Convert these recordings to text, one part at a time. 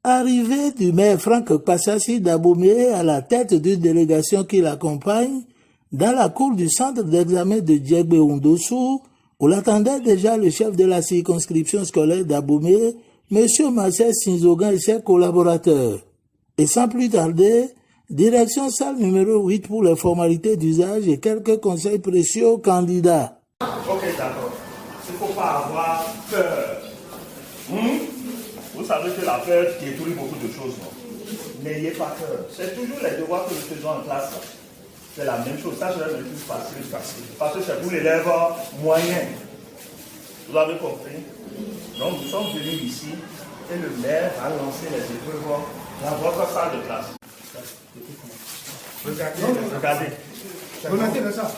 Arrivée du maire Franck Passassi d'Abomey à la tête d'une délégation qui l'accompagne dans la cour du centre d'examen de Djegbe-Ondossou, où l'attendait déjà le chef de la circonscription scolaire d'Abomey, M. Marcel Sinzogan et ses collaborateurs. Et sans plus tarder, direction salle numéro 8 pour les formalités d'usage et quelques conseils précieux aux candidats. Ok, d'accord. Il ne faut pas avoir peur. Vous savez que la peur détruit beaucoup de choses, non? N'ayez pas peur. C'est toujours les devoirs que nous faisons en classe. C'est la même chose. Ça, c'est le plus facile. Parce que c'est pour l'élève moyen. Vous avez compris? Donc, nous sommes venus ici et le maire a lancé les épreuves dans votre salle de classe. Regardez. Remettez ça.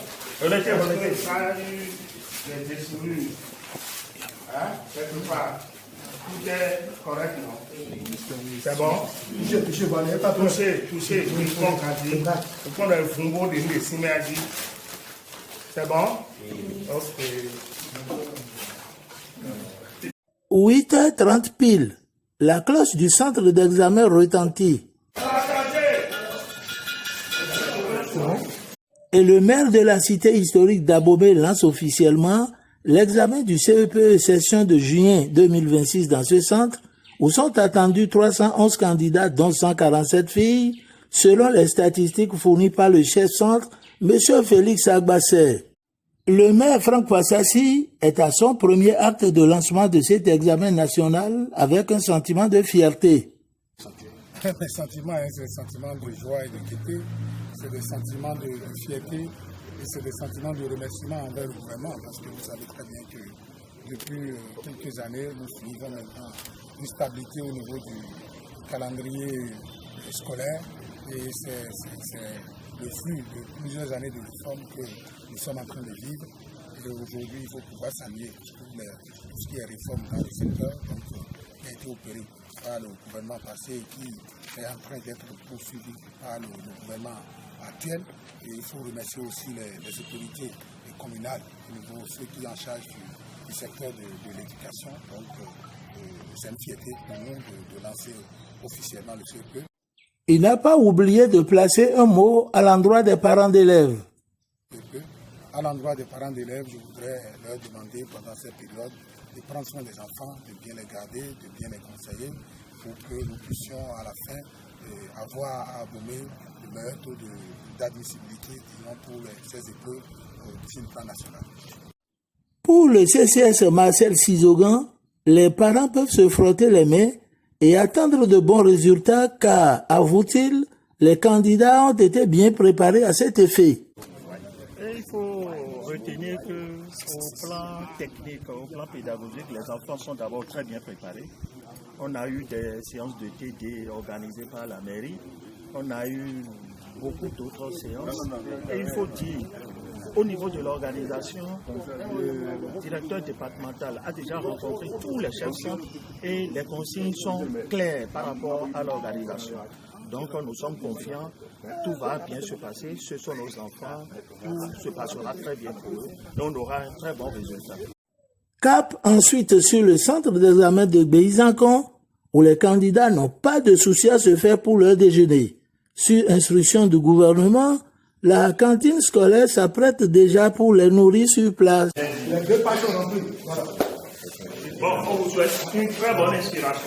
Remettez. Ça a eu des déchirures. Quelque part. Tout est correct, non? C'est bon? Touchez. Vous prenez un fumbo de l'Essiméadi. C'est bon? Ok. 8h30 pile, la cloche du centre d'examen retentit. Et le maire de la cité historique d'Abomey lance officiellement l'examen du CEPE session de juin 2026 dans ce centre, où sont attendus 311 candidats, dont 147 filles, selon les statistiques fournies par le chef centre, M. Félix Agbasser. Le maire Franck Passassi est à son premier acte de lancement de cet examen national avec un sentiment de fierté. Les sentiments, c'est des sentiments de joie et de gaieté, c'est des sentiments de fierté et c'est des sentiments de remerciement envers le gouvernement parce que vous savez très bien que depuis quelques années, nous suivons maintenant une stabilité au niveau du calendrier scolaire et c'est le flux de plusieurs années de réformes que nous sommes en train de vivre. Et aujourd'hui, il faut pouvoir saluer tout ce qui est réforme dans le secteur qui a été opéré par le gouvernement passé et qui est en train d'être poursuivi par le gouvernement actuel. Et il faut remercier aussi les autorités communales, au niveau ceux qui sont en charge du secteur de l'éducation. Donc, c'est une fierté pour nous de lancer officiellement le CEPE. Il n'a pas oublié de placer un mot à l'endroit des parents d'élèves. À l'endroit des parents d'élèves, je voudrais leur demander pendant cette période de prendre soin des enfants, de bien les garder, de bien les conseiller pour que nous puissions à la fin avoir à Abomey le meilleur taux d'admissibilité pour ces épreuves sur le plan national. Pour le CCS Marcel Sinzogan, les parents peuvent se frotter les mains et attendre de bons résultats car, avoue-t-il, les candidats ont été bien préparés à cet effet. Et il faut retenir qu'au plan technique, au plan pédagogique, les enfants sont d'abord très bien préparés. On a eu des séances de TD organisées par la mairie. On a eu beaucoup d'autres séances. Et il faut dire, au niveau de l'organisation, le directeur départemental a déjà rencontré tous les chefs centres et les consignes sont claires par rapport à l'organisation. Donc nous sommes confiants, tout va bien se passer, ce sont nos enfants, tout se passera très bien pour eux et on aura un très bon résultat. Cap ensuite sur le centre d'examen de Béizancon, où les candidats n'ont pas de souci à se faire pour leur déjeuner. Sur instruction du gouvernement, la cantine scolaire s'apprête déjà pour les nourrir sur place. Les deux pages sont remplies. Voilà. Bon, on vous souhaite une très bonne inspiration.